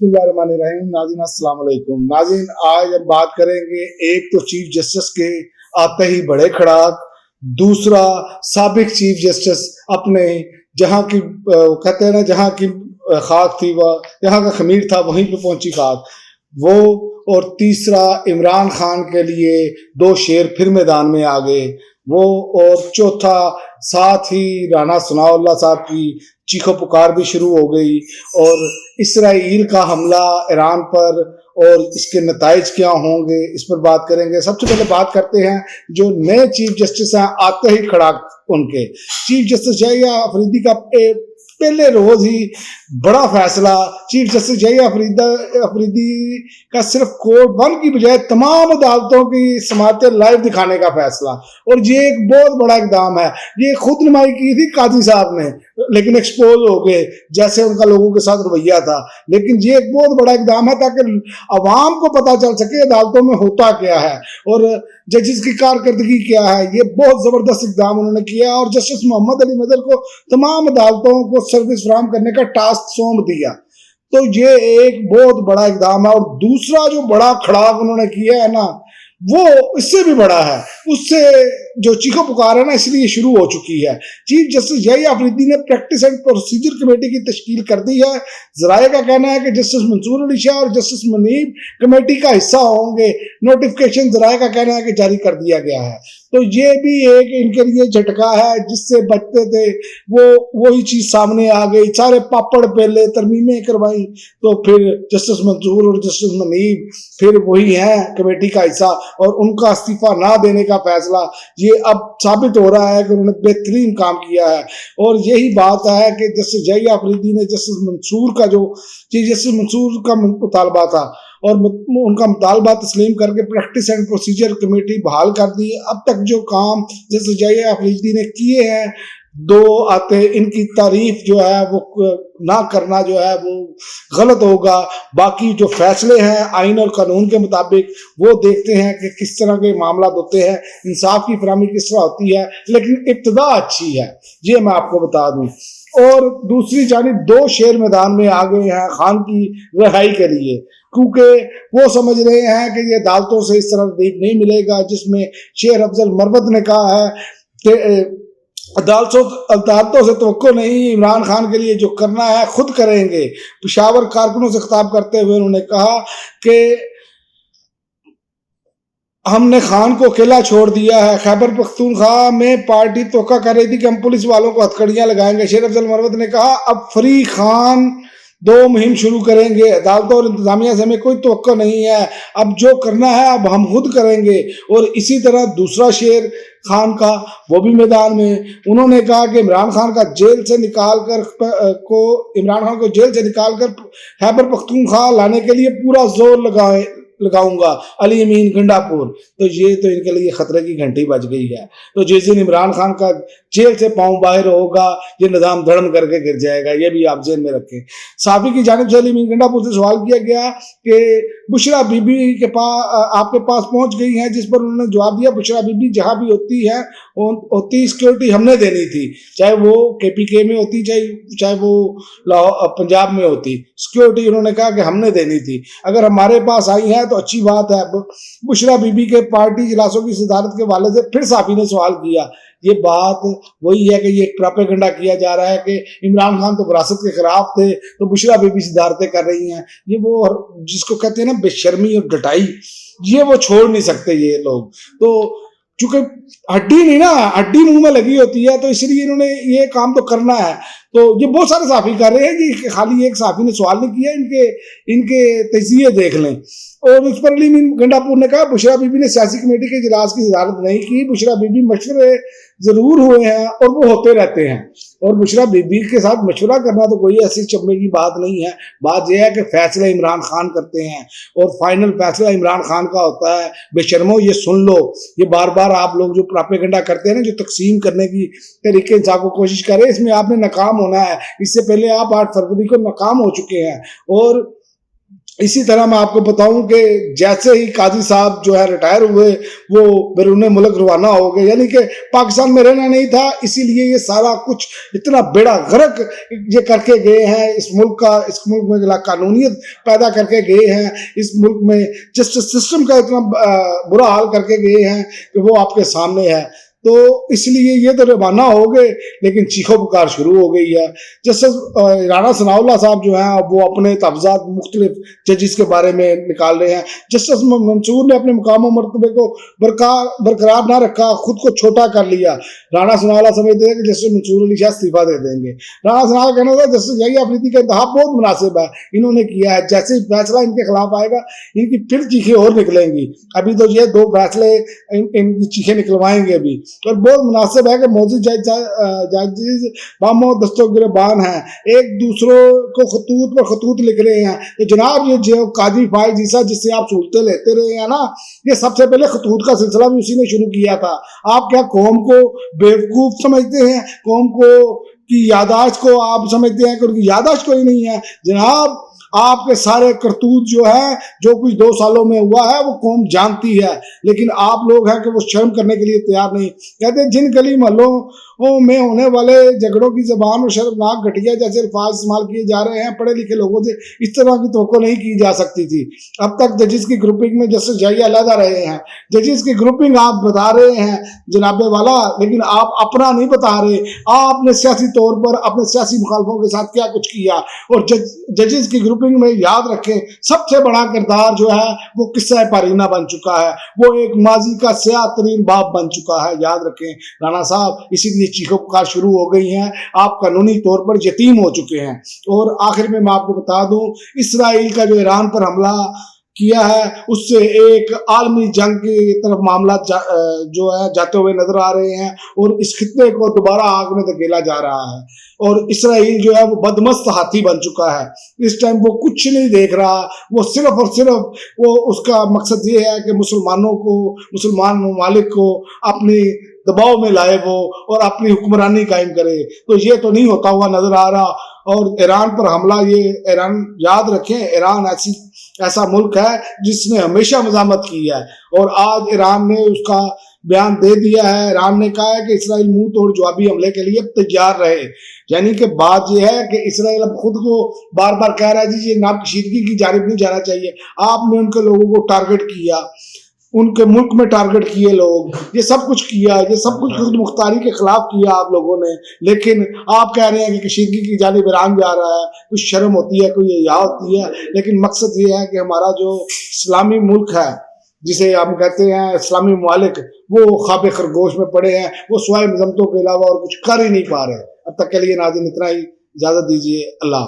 बिस्मिल्लाहिर्रहमानिर्रहीम। नाज़रीन अस्सलाम वालेकुम। नाज़रीन आज हम बात करेंगे, एक तो चीफ जस्टिस के आते ही बड़े खड़ाक, दूसरा साबिक चीफ जस्टिस अपने जहाँ की कहते हैं ना, जहाँ की खाक थी वह, जहाँ का खमीर था वहीं पे पहुंची खाक वो, और तीसरा इमरान खान के लिए दो शेर फिर मैदान में आ गए वो, और चौथा साथ ही राना सनाउल्लाह साहब की चीखो पुकार भी शुरू हो गई, और इसराइल का हमला ईरान पर और इसके नताइज क्या होंगे इस पर बात करेंगे। सबसे पहले बात करते हैं जो नए चीफ जस्टिस हैं, आते ही खड़ा उनके चीफ जस्टिस यहिया अफरीदी का पहले रोज ही बड़ा फैसला। चीफ जस्टिस यहिया अफरीदी का सिर्फ कोर्ट 1 की बजाय तमाम अदालतों की समातें लाइव दिखाने का फैसला, और ये एक बहुत बड़ा इकदाम है। ये खुद नुमाई की थी काजी साहब ने, लेकिन एक्सपोज हो गए जैसे उनका लोगों के साथ रवैया था। लेकिन ये एक बहुत बड़ा इकदाम है ताकि अवाम को पता चल सके अदालतों में होता क्या है और जजेस की कारकर्दगी क्या है। ये बहुत जबरदस्त इकदाम उन्होंने किया, और जस्टिस मोहम्मद अली मदर को तमाम अदालतों को सर्विस फराहम करने का टास्क सौंप दिया। तो ये एक बहुत बड़ा इकदाम है। और दूसरा जो बड़ा खड़ाक उन्होंने किया है ना, वो इससे भी बड़ा है। उससे जो चीखो पुकार है ना, इसलिए शुरू हो चुकी है। चीफ जस्टिस यहिया अफरीदी ने प्रैक्टिस एंड प्रोसीजर कमेटी की तश्कील कर दी है। जराये का कहना है कि जस्टिस मंसूर अली शाह और जस्टिस मुनीब कमेटी का हिस्सा होंगे। नोटिफिकेशन जराये का कहना है कि जारी कर दिया गया है। तो ये भी एक इनके लिए झटका है, जिससे बचते थे वो वही चीज सामने आ गई। सारे पापड़ पहले तरमीमें करवाई, तो फिर जस्टिस मंसूर और जस्टिस मुनीब फिर वही हैं कमेटी का हिस्सा, और उनका इस्तीफा ना देने का फैसला ये अब साबित हो रहा है कि उन्होंने बेहतरीन काम किया है। और यही बात है कि जस्टिस यहिया अफरीदी ने जस्टिस मंसूर का जो जस्टिस मंसूर का मुतालबा था और उनका मुतालबा तस्लीम करके प्रैक्टिस एंड प्रोसीजर कमेटी बहाल कर दी। अब तक जो काम जस्टिस यहिया अफरीदी ने किए हैं, दो आते इनकी तारीफ जो है वो ना करना जो है वो गलत होगा। बाकी जो फैसले हैं आइन और कानून के मुताबिक वो देखते हैं कि किस तरह के मामला होते हैं, इंसाफ की फराहमी किस तरह होती है। लेकिन इब्तिदा अच्छी है, ये मैं आपको बता दूं। और दूसरी जानिब दो शेर मैदान में आ गए हैं खान की रिहाई के लिए, क्योंकि वो समझ रहे हैं कि ये अदालतों से इस तरह रीक नहीं मिलेगा, जिसमें शेर अफजल मरवत ने कहा है कि अदालतों से तवक्को नहीं, इमरान खान के लिए जो करना है खुद करेंगे। पेशावर कारकुनों से खिताब करते हुए उन्होंने कहा कि हमने खान को अकेला छोड़ दिया है। खैबर पख्तूनख्वा में पार्टी तोका कर रही थी कि हम पुलिस वालों को हथकड़ियां लगाएंगे। शेर अफजल मरवत ने कहा अब फ्री खान 2 मुहिम शुरू करेंगे, अदालतों और इंतजामिया से हमें कोई तवक्को नहीं है, अब जो करना है अब हम खुद करेंगे। और इसी तरह दूसरा शेर खान का वो भी मैदान में, उन्होंने कहा कि इमरान खान को जेल से निकाल कर खैबर पख्तूनख्वा लाने के लिए पूरा जोर लगाऊंगा, अली अमीन गंडापुर। तो ये तो इनके लिए खतरे की घंटी बज गई है। तो जिस दिन इमरान खान का जेल से पांव बाहर होगा, ये निजाम धड़म करके गिर जाएगा, ये भी आप जेल में रखें। साफी की जानिब से अली अमीन गंडापुर से सवाल किया गया कि बुशरा बीबी के पास आपके पास पहुंच गई हैं, जिस पर उन्होंने जवाब दिया बुशरा बीबी जहां भी होती है सिक्योरिटी हमने देनी थी, चाहे वो KPK में होती, चाहे वो पंजाब में होती, सिक्योरिटी उन्होंने कहा कि हमने देनी थी। अगर हमारे पास आई है तो अच्छी बात है। बुशरा बीबी के पार्टी इजलासों की सदारत के वाले से फिर साफी ने सवाल किया। ये बात वही है कि ये प्रोपेगेंडा किया जा रहा है कि इमरान खान तो विरासत के खिलाफ थे, तो बुशरा बीबी सदारतें कर रही हैं। ये वो जिसको कहते हैं ना बेशर्मी और डटाई, ये वो छोड़ नहीं सकते ये लोग। तो चूंकि हड्डी नहीं ना, हड्डी मुंह में लगी होती है, तो इसलिए इन्होंने ये काम तो करना है। तो ये बहुत सारे साफी कर रहे हैं कि खाली एक साफी ने सवाल नहीं किया, इनके तजिए देख लें। और उस पर अली अमीन गंडापुर ने कहा बुशरा बीबी ने सियासी कमेटी के इजलास की सदारत नहीं की, बुशरा बीबी मशवरे जरूर हुए हैं और वो होते रहते हैं, और बुशरा बीबी के साथ मशवरा करना तो कोई ऐसी चम्मे की बात नहीं है। बात यह है कि फैसला इमरान खान करते हैं और फाइनल फैसला इमरान खान का होता है। बेशर्मो ये सुन लो, ये बार बार आप लोग जो प्रोपेगेंडा करते हैं ना, जो तकसीम करने की तरीके इंसाफ को कोशिश करें, इसमें आपने नाकाम होना है। इससे पहले आप 8 फरवरी को नाकाम हो चुके हैं। और इसी तरह मैं आपको बताऊं कि जैसे ही काजी साहब जो है रिटायर हुए, वो बैरून मुल्क रवाना हो गए, यानी कि पाकिस्तान में रहना नहीं था, इसीलिए ये सारा कुछ इतना बेड़ा गर्क ये करके गए हैं इस मुल्क में कानूनियत पैदा करके गए हैं, इस मुल्क में जस्टिस सिस्टम का इतना बुरा हाल करके गए हैं कि वो आपके सामने है। तो इसलिए ये तो रवाना हो गए, लेकिन चीखो पुकार शुरू हो गई है। जस्टिस राणा सनाउल्लाह साहब जो हैं वो अपने तफजात मुख्तलिफ जजेस के बारे में निकाल रहे हैं। जस्टिस मंसूर ने अपने मुकाम और मरतबे को बरकरार ना रखा, खुद को छोटा कर लिया। राणा सनाउल्लाह समझते हैं कि जस्टिस मंसूर अली शाह इस्तीफा दे देंगे। राणा सनाउल्लाह कहना था जस्टिस यही अफरीदी का इंतखाब बहुत मुनासिब है, इन्होंने किया है, जैसे ही फैसला इनके खिलाफ आएगा इनकी फिर चीखें और निकलेंगी। अभी तो ये 2 फैसले इनकी चीखें निकलवाएंगे अभी। और बहुत मुनासिब है कि मौजूद जजेस बामो दस्तगिरबान हैं, एक दूसरों को खतूत पर खतूत लिख रहे हैं। तो जनाब ये जो काजी फाइज ईसा जिससे आप सहूलतें लेते रहे हैं ना, ये सबसे पहले खतूत का सिलसिला भी उसी ने शुरू किया था। आप क्या कौम को बेवकूफ समझते हैं? कौम को की यादाश्त को आप समझते हैं कि उनकी यादाश्त कोई नहीं है? जनाब आपके सारे करतूत जो है, जो कुछ 2 सालों में हुआ है वो कौम जानती है, लेकिन आप लोग हैं कि वो शर्म करने के लिए तैयार नहीं। कहते हैं जिन गली महलों में होने वाले झगड़ों की जबान और शर्मनाक घटिया जैसे अल्फाज इस्तेमाल किए जा रहे हैं, पढ़े लिखे लोगों से इस तरह की तवक्को नहीं की जा सकती थी। अब तक जजेस की ग्रुपिंग में जस्टिस जाइया अलहदा रहे हैं। जजेस की ग्रुपिंग आप बता रहे हैं जनाबे वाला, लेकिन आप अपना नहीं बता रहे। आपने सियासी तौर पर अपने सियासी मुखालफों के साथ क्या कुछ किया। और जजेस की ग्रुपिंग में याद रखें सबसे बड़ा किरदार जो है वो किस्सा पारीना बन चुका है, वो एक माजी का स्याह तरीन बाप बन चुका है, याद रखें राणा साहब। इसीलिए चीखों पुकार शुरू हो गई हैं, आप कानूनी तौर पर यतीम हो चुके हैं। और आखिर में मैं आपको बता दूं, इसराइल का जो ईरान पर हमला किया है उससे एक आलमी जंग की तरफ मामला जो है जाते हुए नजर आ रहे हैं, और इस खित्ते को दोबारा आग में धकेला जा रहा है। और इसराइल जो है वो बदमस्त हाथी बन चुका है। इस टाइम वो कुछ नहीं देख रहा, वो सिर्फ और सिर्फ वो उसका मकसद ये है कि मुसलमानों को, मुसलमान ममालिक को अपनी दबाव में लाए वो और अपनी हुक्मरानी कायम करे। तो ये तो नहीं होता हुआ नजर आ रहा। और ईरान पर हमला, ये ईरान याद रखें, ईरान ऐसा मुल्क है जिसने हमेशा मज़ामत की है, और आज ईरान ने उसका बयान दे दिया है। ईरान ने कहा है कि इसराइल मुंह तोड़ जवाबी हमले के लिए तैयार रहे। यानी कि बात यह है कि इसराइल अब खुद को बार बार कह रहा है जी ये नाम कशीदगी की जानिब नहीं जाना चाहिए। आपने उनके लोगों को टारगेट किया, उनके मुल्क में टारगेट किए लोग, ये सब कुछ किया, ये सब कुछ खुद मुख्तारी के खिलाफ किया आप लोगों ने। लेकिन आप कह रहे हैं कि कशीदगी की जानिब ईरान जा रहा है। कुछ शर्म होती है, कोई हया होती है। लेकिन मकसद ये है कि हमारा जो इस्लामी मुल्क है, जिसे हम कहते हैं इस्लामी ममालिक, वो ख्वाब खरगोश में पड़े हैं, वो स्वाय मजम्मतों के अलावा और कुछ कर ही नहीं पा रहे। अब तक के लिए नाज़रीन इतना ही, इजाज़त दीजिए, अल्लाह।